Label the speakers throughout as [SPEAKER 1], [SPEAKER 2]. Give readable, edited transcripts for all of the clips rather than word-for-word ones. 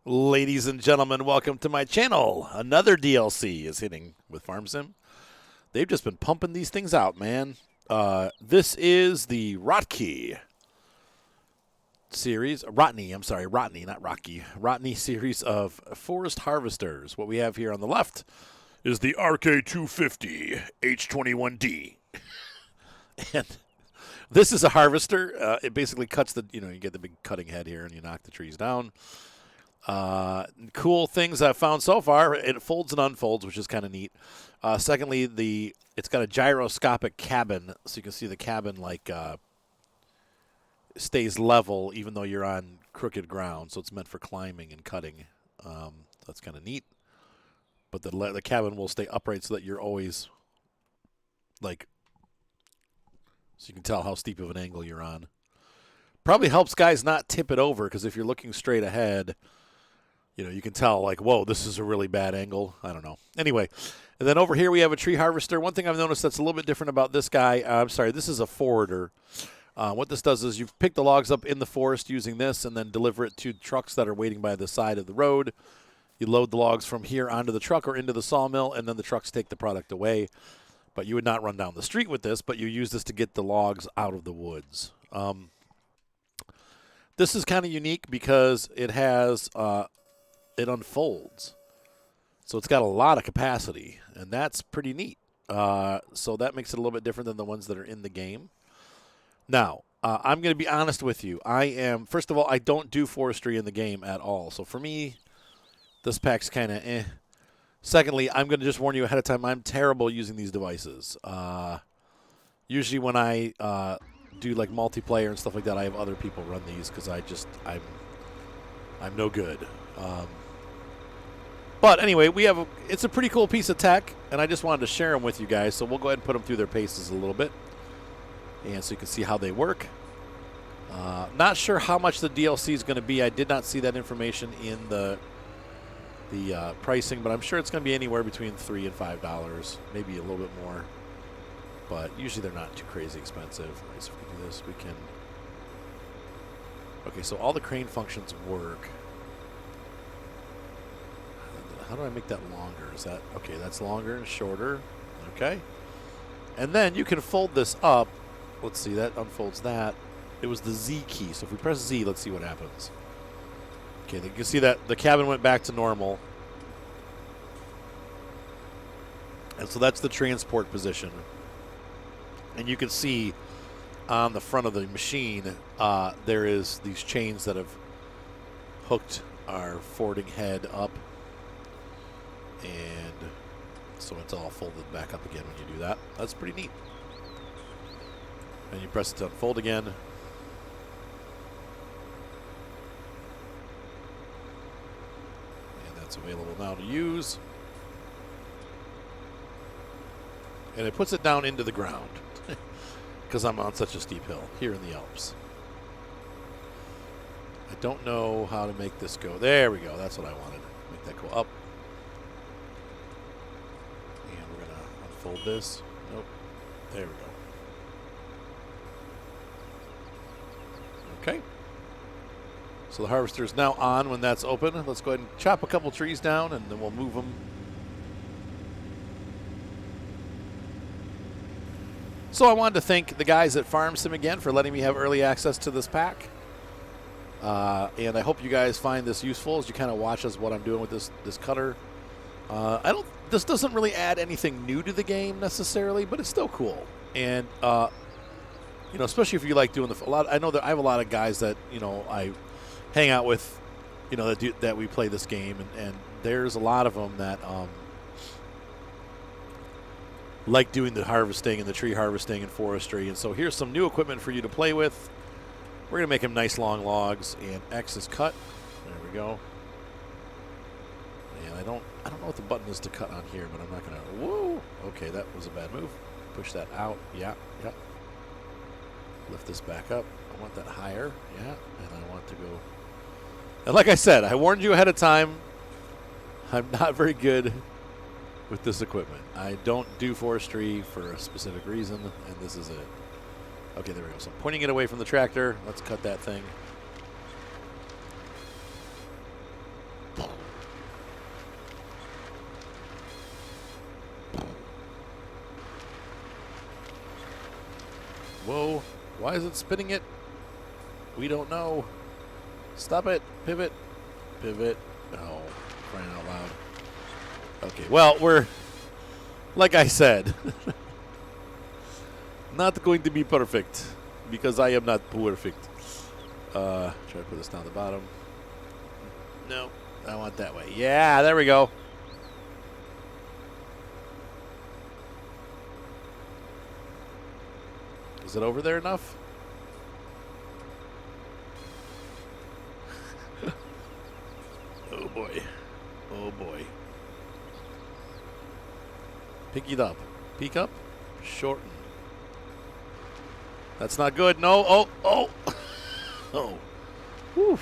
[SPEAKER 1] Ladies and gentlemen, welcome to my channel. Another DLC is hitting with FarmSim. They've just been pumping these things out, man. This is the Rottne series. Rottne, not Rocky. Rottne series of forest harvesters. What we have here on the left is the RK250 H21D. And this is a harvester. It basically cuts the, you get the big cutting head here and you knock the trees down. Cool things I've found so far. It folds and unfolds, which is kind of neat. Secondly, it's got a gyroscopic cabin, so you can see the cabin stays level even though you're on crooked ground. So it's meant for climbing and cutting. That's kind of neat. But the cabin will stay upright so that you're always so you can tell how steep of an angle you're on. Probably helps guys not tip it over, because if you're looking straight ahead, you can tell, whoa, this is a really bad angle. I don't know. Anyway, and then over here we have a tree harvester. One thing I've noticed that's a little bit different about this guy, this is a forwarder. What this does is you pick the logs up in the forest using this and then deliver it to trucks that are waiting by the side of the road. You load the logs from here onto the truck or into the sawmill, and then the trucks take the product away. But you would not run down the street with this, but you use this to get the logs out of the woods. This is kind of unique because it has it unfolds. So it's got a lot of capacity, and that's pretty neat. So that makes it a little bit different than the ones that are in the game. Now, I'm going to be honest with you. First of all, I don't do forestry in the game at all. So for me, this pack's kind of eh. Secondly, I'm going to just warn you ahead of time, I'm terrible using these devices. Usually when I do multiplayer and stuff like that, I have other people run these because I'm no good. But anyway, it's a pretty cool piece of tech, and I just wanted to share them with you guys. So we'll go ahead and put them through their paces a little bit, and so you can see how they work. Not sure how much the DLC is going to be. I did not see that information in the pricing, but I'm sure it's going to be anywhere between $3 and $5, maybe a little bit more. But usually they're not too crazy expensive. Right, so if we do this, we can. Okay, so all the crane functions work. How do I make that longer? Is that okay? That's longer and shorter. Okay, and then you can fold this up. Let's see, that unfolds that. It was the Z key. So if we press Z, let's see what happens. Okay, you can see that the cabin went back to normal. And so that's the transport position. And you can see on the front of the machine, there is these chains that have hooked our forwarding head up. And so it's all folded back up again when you do that. That's pretty neat. And you press it to unfold again. And that's available now to use. And it puts it down into the ground because I'm on such a steep hill here in the Alps. I don't know how to make this go. There we go. That's what I wanted. Make that go up. And we're going to unfold this. Nope. There we go. Okay. So the harvester is now on when that's open. Let's go ahead and chop a couple trees down, and then we'll move them. So I wanted to thank the guys at FarmSim again for letting me have early access to this pack. And I hope you guys find this useful as you kind of watch what I'm doing with this cutter. This doesn't really add anything new to the game necessarily, but it's still cool. And especially if you like doing I know that I have a lot of guys that I hang out with, that we play this game, and there's a lot of them that like doing the harvesting and the tree harvesting and forestry. And so here's some new equipment for you to play with. We're going to make them nice long logs, and X is cut. There we go. And I don't know what the button is to cut on here, but I'm not going to. Whoa! Okay, that was a bad move. Push that out. Yeah. Lift this back up. I want that higher. Yeah. And I want to go. And like I said, I warned you ahead of time. I'm not very good with this equipment. I don't do forestry for a specific reason, and this is it. Okay, there we go. So I'm pointing it away from the tractor. Let's cut that thing. Why is it spinning it? We don't know. Stop it. Pivot. Pivot. Oh, crying out loud. Okay, well, we're, like I said, not going to be perfect because I am not perfect. Try to put this down the bottom. No, I want that way. Yeah, there we go. Is it over there enough? Oh boy. Oh boy. Pick it up. Peek up. Shorten. That's not good. No. Oh. Oh. Oh. Whew.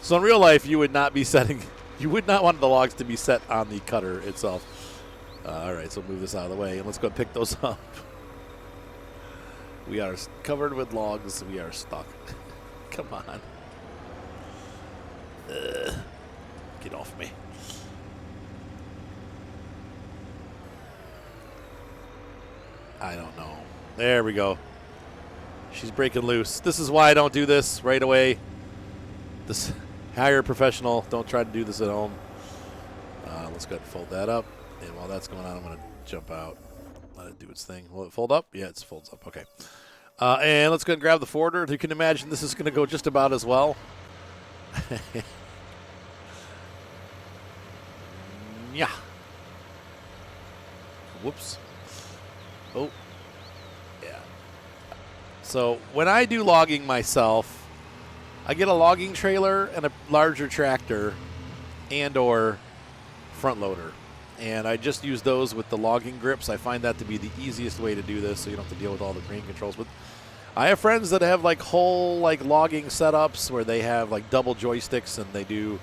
[SPEAKER 1] So in real life, you would not be setting. You would not want the logs to be set on the cutter itself. All right. So move this out of the way and let's go pick those up. We are covered with logs. We are stuck. Come on. Get off me. I don't know. There we go. She's breaking loose. This is why I don't do this right away. This hire a professional. Don't try to do this at home. Let's go ahead and fold that up. And while that's going on, I'm going to jump out. Let it do its thing. Will it fold up? Yeah, it folds up. Okay. And let's go ahead and grab the forwarder. You can imagine this is going to go just about as well. Yeah. Whoops. Oh. Yeah. So when I do logging myself, I get a logging trailer and a larger tractor and or front loader. And I just use those with the logging grips. I find that to be the easiest way to do this so you don't have to deal with all the crane controls. But I have friends that have like whole like logging setups where they have like double joysticks and they do,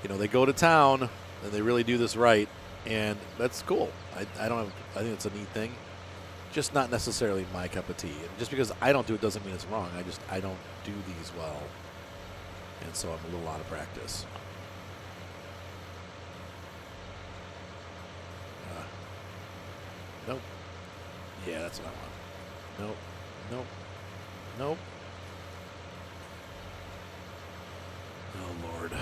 [SPEAKER 1] you know, they go to town and they really do this right. And that's cool. I think it's a neat thing. Just not necessarily my cup of tea. And just because I don't do it doesn't mean it's wrong. I don't do these well. And so I'm a little out of practice. Nope. Yeah, that's what I want. Nope. Nope. Nope. Oh, Lord.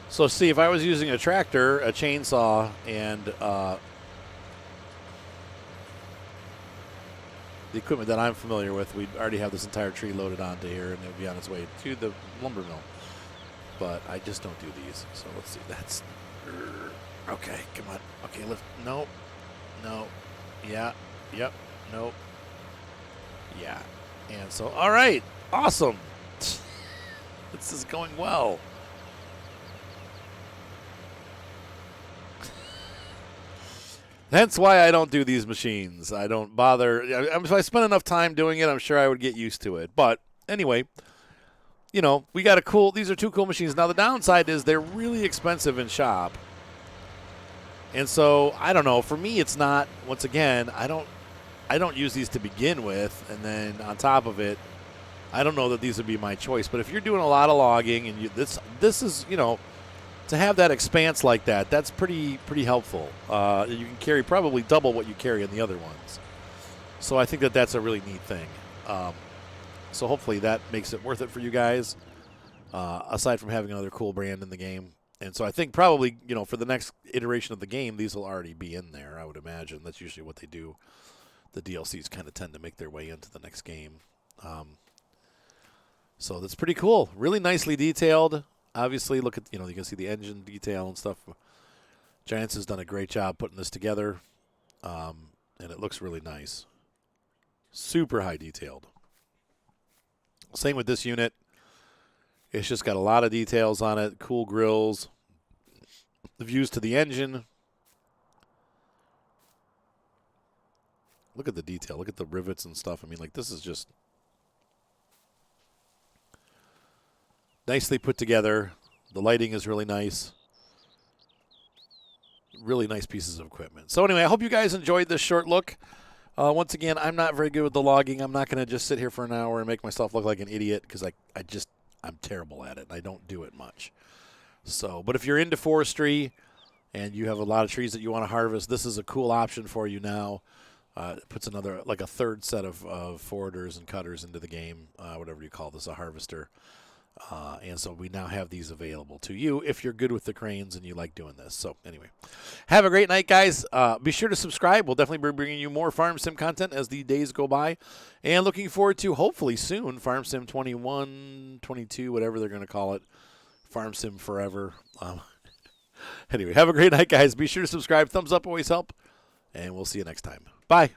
[SPEAKER 1] So, see, if I was using a tractor, a chainsaw, and the equipment that I'm familiar with, we'd already have this entire tree loaded onto here, and it would be on its way to the lumber mill. But I just don't do these. So let's see. That's okay. Come on. Okay, lift. No. No. Yeah. Yep. No. Yeah. And so, all right. Awesome. This is going well. That's why I don't do these machines. I don't bother. If I spend enough time doing it, I'm sure I would get used to it. But anyway, you know, we got these are two cool machines. Now, the downside is they're really expensive in shop. And so, I don't know. For me, it's not, once again, I don't use these to begin with. And then on top of it, I don't know that these would be my choice. But if you're doing a lot of logging and this is, you know, to have that expanse like that, that's pretty helpful. You can carry probably double what you carry in the other ones. So I think that's a really neat thing. So hopefully that makes it worth it for you guys, aside from having another cool brand in the game. And so I think probably, you know, for the next iteration of the game, these will already be in there, I would imagine. That's usually what they do. The DLCs kind of tend to make their way into the next game. So that's pretty cool. Really nicely detailed. Obviously, look at, you know, you can see the engine detail and stuff. Giants has done a great job putting this together, and it looks really nice. Super high detailed. Same with this unit. It's just got a lot of details on it. Cool grills. The views to the engine. Look at the detail. Look at the rivets and stuff. I mean, like, this is just nicely put together. The lighting is really nice. Really nice pieces of equipment. So anyway, I hope you guys enjoyed this short look. Once again, I'm not very good with the logging. I'm not going to just sit here for an hour and make myself look like an idiot because I'm terrible at it. I don't do it much. So, but if you're into forestry and you have a lot of trees that you want to harvest, this is a cool option for you now. It puts another, like a third set of forwarders and cutters into the game, whatever you call this, a harvester. And so we now have these available to you if you're good with the cranes and you like doing this. So anyway, have a great night, guys. Be sure to subscribe. We'll definitely be bringing you more Farm Sim content as the days go by. And looking forward to, hopefully soon, Farm Sim 21, 22, whatever they're going to call it. Farm Sim Forever. Anyway, have a great night, guys. Be sure to subscribe. Thumbs up always help. And we'll see you next time. Bye.